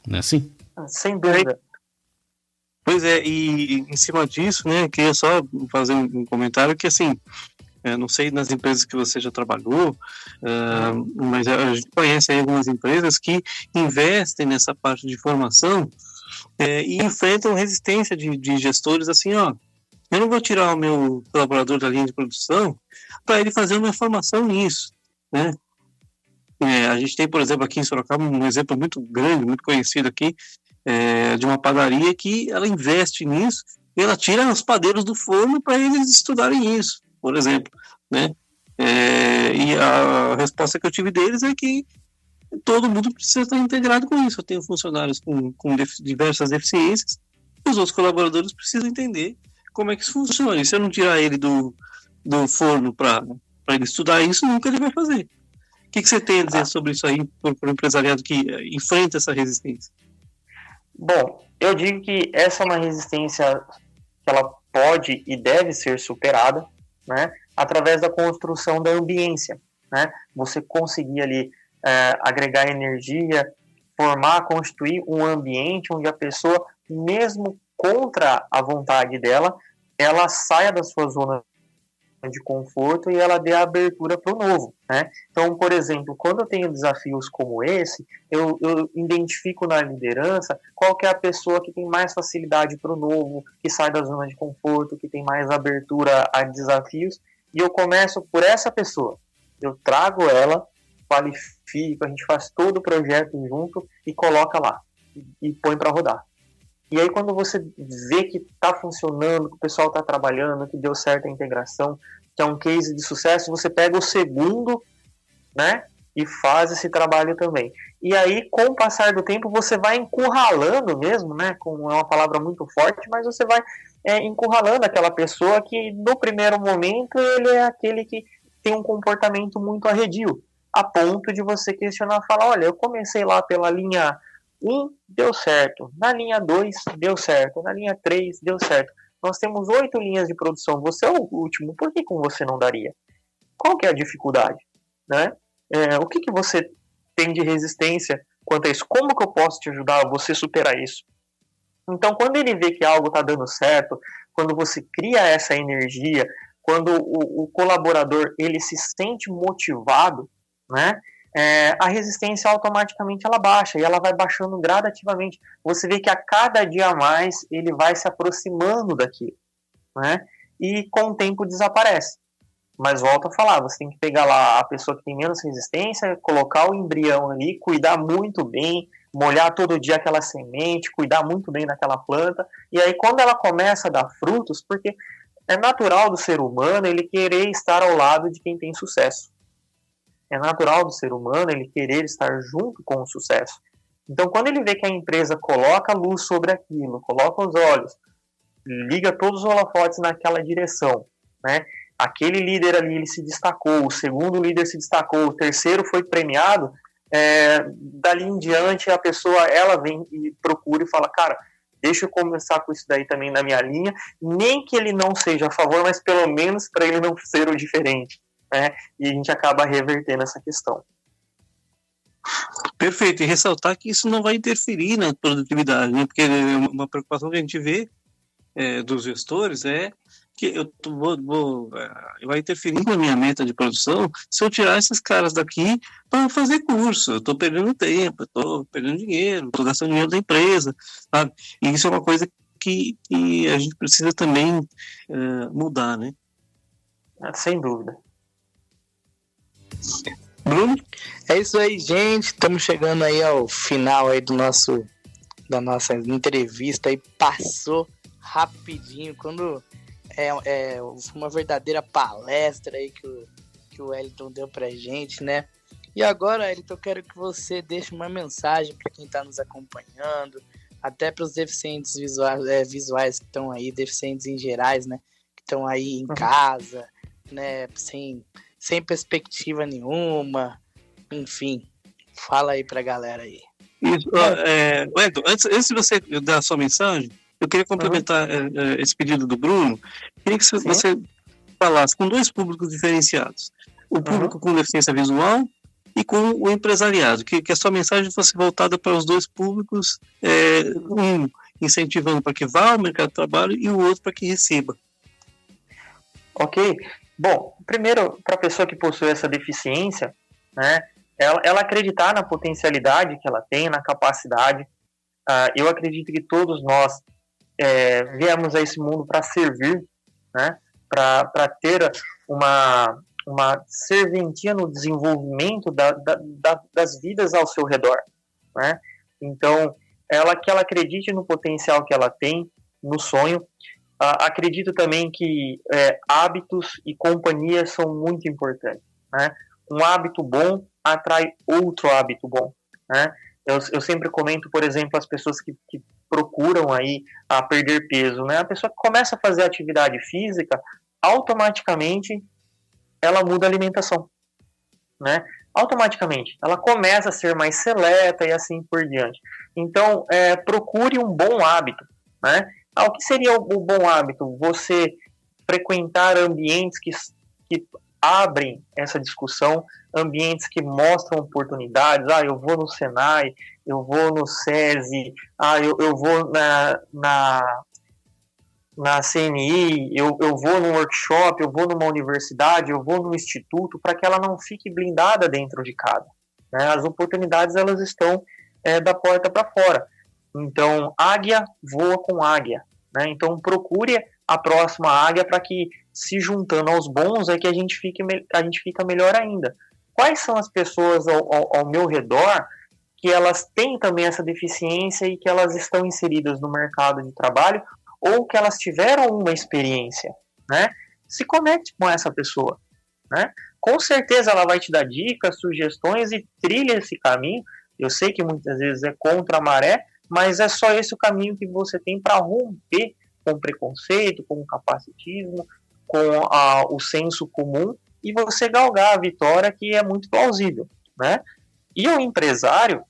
Não é assim? Sem dúvida. Pois é, e em cima disso, né, queria só fazer um comentário que, assim, não sei nas empresas que você já trabalhou, mas a gente conhece aí algumas empresas que investem nessa parte de formação e enfrentam resistência de gestores assim, eu não vou tirar o meu colaborador da linha de produção para ele fazer uma formação nisso, né? A gente tem, por exemplo, aqui em Sorocaba, um exemplo muito grande, muito conhecido aqui, de uma padaria que ela investe nisso e ela tira os padeiros do forno para eles estudarem isso, por exemplo, né? E a resposta que eu tive deles é que todo mundo precisa estar integrado com isso. Eu tenho funcionários com diversas deficiências e os outros colaboradores precisam entender como é que isso funciona. E se eu não tirar ele do forno para ele estudar isso, nunca ele vai fazer. O que você tem a dizer sobre isso aí para o empresariado que enfrenta essa resistência? Bom, eu digo que essa é uma resistência que ela pode e deve ser superada, né, através da construção da ambiência, né? Você conseguir ali agregar energia, formar, constituir um ambiente onde a pessoa, mesmo contra a vontade dela, ela saia da sua zona de conforto e ela dê a abertura para o novo, né? Então, por exemplo, quando eu tenho desafios como esse, eu identifico na liderança qual que é a pessoa que tem mais facilidade para o novo, que sai da zona de conforto, que tem mais abertura a desafios, e eu começo por essa pessoa. Eu trago ela, qualifico, a gente faz todo o projeto junto e coloca lá, e põe para rodar. E aí quando você vê que está funcionando, que o pessoal está trabalhando, que deu certa integração, que é um case de sucesso, você pega o segundo, né, e faz esse trabalho também. E aí, com o passar do tempo, você vai encurralando mesmo, né, é uma palavra muito forte, mas você vai encurralando aquela pessoa que no primeiro momento ele é aquele que tem um comportamento muito arredio, a ponto de você questionar, falar, olha, eu comecei lá pela linha 1, deu certo, na linha 2 deu certo, na linha 3 deu certo. Nós temos 8 linhas de produção, você é o último, por que com você não daria? Qual que é a dificuldade? Né? O que você tem de resistência quanto a isso? Como que eu posso te ajudar a você superar isso? Então, quando ele vê que algo está dando certo, quando você cria essa energia, quando o colaborador ele se sente motivado, né, a resistência automaticamente ela baixa, e ela vai baixando gradativamente. Você vê que a cada dia a mais ele vai se aproximando daquilo, né, e com o tempo desaparece. Mas volto a falar, você tem que pegar lá a pessoa que tem menos resistência, colocar o embrião ali, cuidar muito bem, molhar todo dia aquela semente, cuidar muito bem daquela planta, e aí quando ela começa a dar frutos, porque é natural do ser humano ele querer estar ao lado de quem tem sucesso. É natural do ser humano ele querer estar junto com o sucesso. Então, quando ele vê que a empresa coloca a luz sobre aquilo, coloca os olhos, liga todos os holofotes naquela direção, né? Aquele líder ali ele se destacou, o segundo líder se destacou, o terceiro foi premiado, dali em diante a pessoa ela vem e procura e fala, cara, deixa eu começar com isso daí também na minha linha, nem que ele não seja a favor, mas pelo menos para ele não ser o diferente, né? E a gente acaba revertendo essa questão. Perfeito, e ressaltar que isso não vai interferir na produtividade, né? Porque uma preocupação que a gente vê dos gestores é que vai interferir na minha meta de produção se eu tirar esses caras daqui para fazer curso. Eu estou perdendo tempo, eu estou perdendo dinheiro, estou gastando dinheiro da empresa, sabe? E isso é uma coisa que a gente precisa também mudar, né? Sem dúvida. Bruno? É isso aí, gente. Estamos chegando aí ao final aí da nossa entrevista aí. Passou rapidinho. Quando uma verdadeira palestra aí que o Wellington deu pra gente, né? E agora, Wellington, eu quero que você deixe uma mensagem para quem está nos acompanhando, até para os deficientes visuais que estão aí, deficientes em gerais, né? Que estão aí em casa, né? Sem perspectiva nenhuma, enfim. Fala aí pra galera aí. Isso, Wellington, antes de você dar a sua mensagem, eu queria complementar esse pedido do Bruno. Queria que você falasse com dois públicos diferenciados. O público com deficiência visual e com o empresariado. Que a sua mensagem fosse voltada para os dois públicos, um incentivando para que vá ao mercado de trabalho e o outro para que receba. Ok. Bom, primeiro, para a pessoa que possui essa deficiência, né, ela acreditar na potencialidade que ela tem, na capacidade. Eu acredito que todos nós viemos a esse mundo para servir, né, para ter uma serventia no desenvolvimento das vidas ao seu redor, né? Então, que ela acredite no potencial que ela tem, no sonho. Acredito também que hábitos e companhia são muito importantes, né? Um hábito bom atrai outro hábito bom, né? Eu sempre comento, por exemplo, as pessoas que procuram aí a perder peso, né? A pessoa que começa a fazer atividade física, automaticamente ela muda a alimentação, né? Automaticamente ela começa a ser mais seleta e assim por diante. Então, procure um bom hábito, né? O que seria o bom hábito? Você frequentar ambientes que abrem essa discussão, ambientes que mostram oportunidades. Eu vou no Senai, eu vou no SESI, eu vou na CNI, eu vou num workshop, eu vou numa universidade, eu vou num instituto, para que ela não fique blindada dentro de casa, né? As oportunidades elas estão da porta para fora. Então, águia voa com águia, né? Então, procure a próxima águia para que, se juntando aos bons, que a gente fica melhor ainda. Quais são as pessoas ao meu redor que elas têm também essa deficiência e que elas estão inseridas no mercado de trabalho ou que elas tiveram uma experiência, né? Se conecte com essa pessoa, né? Com certeza ela vai te dar dicas, sugestões e trilha esse caminho. Eu sei que muitas vezes é contra a maré, mas é só esse o caminho que você tem para romper com o preconceito, com o capacitismo, com o senso comum e você galgar a vitória, que é muito plausível, né? E o empresário,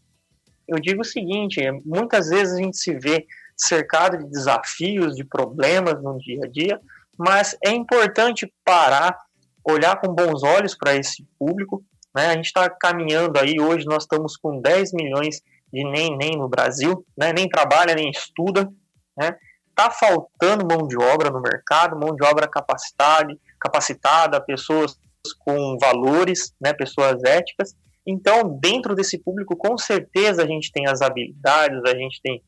eu digo o seguinte, muitas vezes a gente se vê cercado de desafios, de problemas no dia a dia, mas é importante parar, olhar com bons olhos para esse público, né? A gente está caminhando aí, hoje nós estamos com 10 milhões de nem no Brasil, né? Nem trabalha, nem estuda, né? Tá faltando mão de obra no mercado, mão de obra capacitada, pessoas com valores, né, pessoas éticas. Então, dentro desse público, com certeza a gente tem as habilidades, a gente tem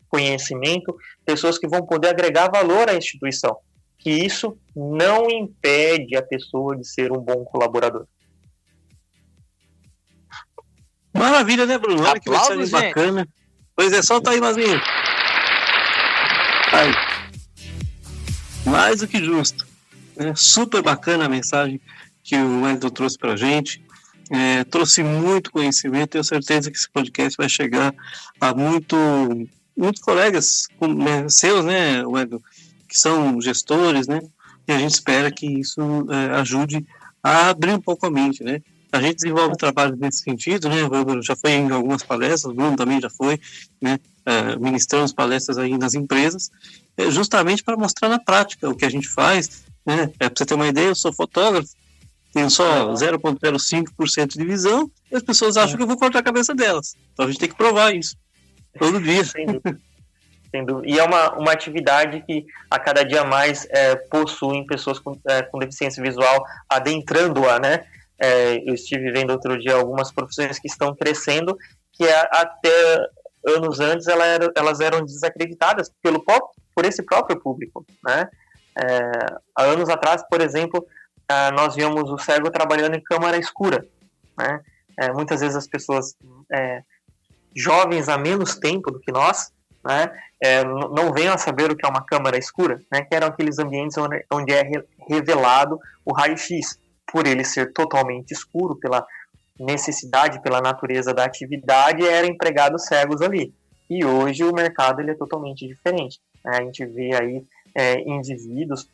conhecimento, pessoas que vão poder agregar valor à instituição. Que isso não impede a pessoa de ser um bom colaborador. Maravilha, né, Bruno? Olha que mensagem bacana. Pois é, solta aí, Mazinho. Aí. Mais do que justo. Super bacana a mensagem que o Wellington trouxe pra gente. Trouxe muito conhecimento. Tenho certeza que esse podcast vai chegar a muitos colegas seus, né, Wellington, que são gestores, né? E a gente espera que isso ajude a abrir um pouco a mente, né? A gente desenvolve trabalho nesse sentido, né? Eu já foi em algumas palestras, o Bruno também já foi, né? Ministrando palestras aí nas empresas, justamente para mostrar na prática o que a gente faz, né? Para você ter uma ideia, eu sou fotógrafo, tenho só 0,05% de visão, e as pessoas acham que eu vou cortar a cabeça delas. Então a gente tem que provar isso, todo dia. Sem dúvida. E é uma atividade que a cada dia mais possuem pessoas com deficiência visual adentrando-a, né? Eu estive vendo outro dia algumas profissões que estão crescendo, que até anos antes elas eram desacreditadas por esse próprio público, né? Há anos atrás, por exemplo, nós víamos o cego trabalhando em câmara escura, né? Muitas vezes as pessoas jovens há menos tempo do que nós, né, não venham a saber o que é uma câmara escura, né, que eram aqueles ambientes onde é revelado o raio-x, por ele ser totalmente escuro, pela necessidade, pela natureza da atividade, eram empregados cegos ali. E hoje o mercado ele é totalmente diferente. A gente vê aí indivíduos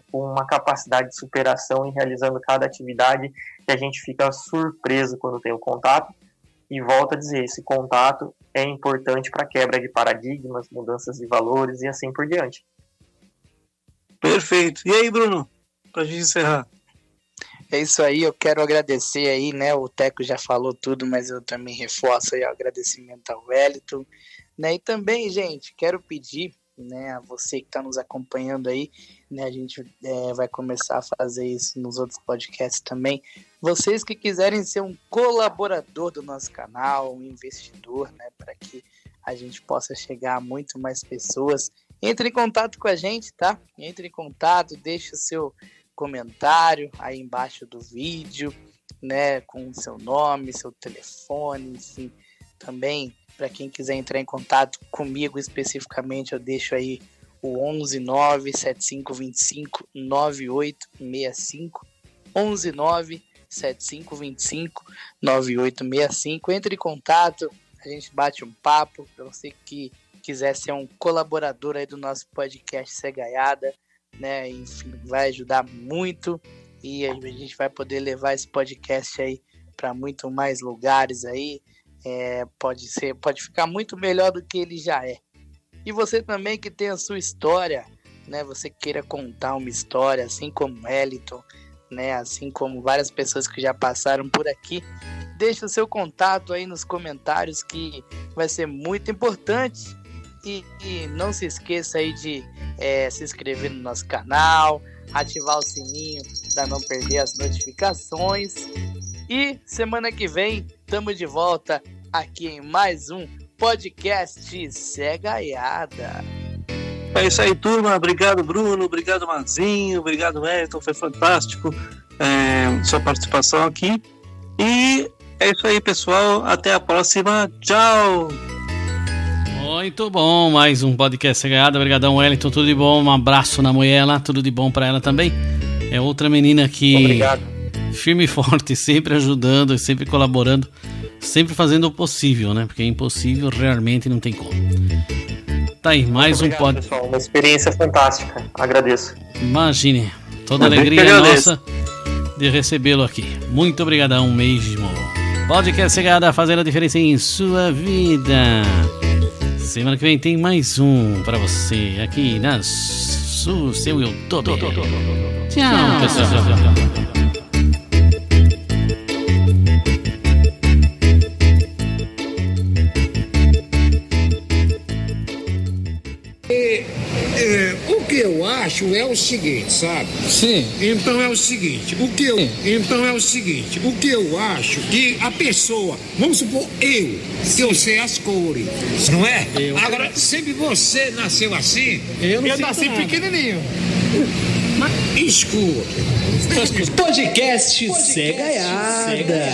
com uma capacidade de superação e realizando cada atividade que a gente fica surpreso quando tem o contato. E volto a dizer, esse contato é importante para a quebra de paradigmas, mudanças de valores e assim por diante. Perfeito. E aí, Bruno, para a gente encerrar? É isso aí, eu quero agradecer aí, né, o Teco já falou tudo, mas eu também reforço aí o agradecimento ao Wellington, né, e também, gente, quero pedir, né, a você que está nos acompanhando aí, né, a gente vai começar a fazer isso nos outros podcasts também, vocês que quiserem ser um colaborador do nosso canal, um investidor, né, para que a gente possa chegar a muito mais pessoas, entre em contato com a gente, tá? Entre em contato, deixe o seu comentário aí embaixo do vídeo, né, com o seu nome, seu telefone, enfim, também para quem quiser entrar em contato comigo especificamente, eu deixo aí o 11975259865, 11975259865, entre em contato, a gente bate um papo, para você que quiser ser um colaborador aí do nosso podcast Cegaiada, né, enfim, vai ajudar muito e a gente vai poder levar esse podcast aí para muito mais lugares aí, pode ficar muito melhor do que ele já é. E você também que tem a sua história, né, você queira contar uma história, assim como Wellington, né, assim como várias pessoas que já passaram por aqui, deixa o seu contato aí nos comentários que vai ser muito importante. E não se esqueça aí de se inscrever no nosso canal, ativar o sininho para não perder as notificações. E semana que vem estamos de volta aqui em mais um podcast Cegaiada. É isso aí, turma. Obrigado, Bruno. Obrigado, Mazinho. Obrigado, Wellington. Foi fantástico sua participação aqui. E é isso aí, pessoal. Até a próxima. Tchau! Muito bom, mais um podcast Cegaiada. Obrigadão, Wellington, tudo de bom. Um abraço na mulher lá, tudo de bom pra ela também. É outra menina que... Obrigado. Firme e forte, sempre ajudando, sempre colaborando, sempre fazendo o possível, né? Porque impossível realmente não tem como. Tá aí, mais um podcast. Pessoal, uma experiência fantástica. Agradeço. Imagine, toda a alegria nossa de recebê-lo aqui. Muito obrigadão mesmo. Podcast Cegaiada, fazendo a diferença em sua vida. Semana que vem tem mais um pra você aqui na seu YouTube. Tchau, pessoal. acho é o seguinte, sabe? Sim. Então é o seguinte, o que eu acho que a pessoa, vamos supor que eu sei as cores, não é? Agora, sempre você nasceu assim, eu nasci pequenininho. Mas escuro. Podcast Cegaiada.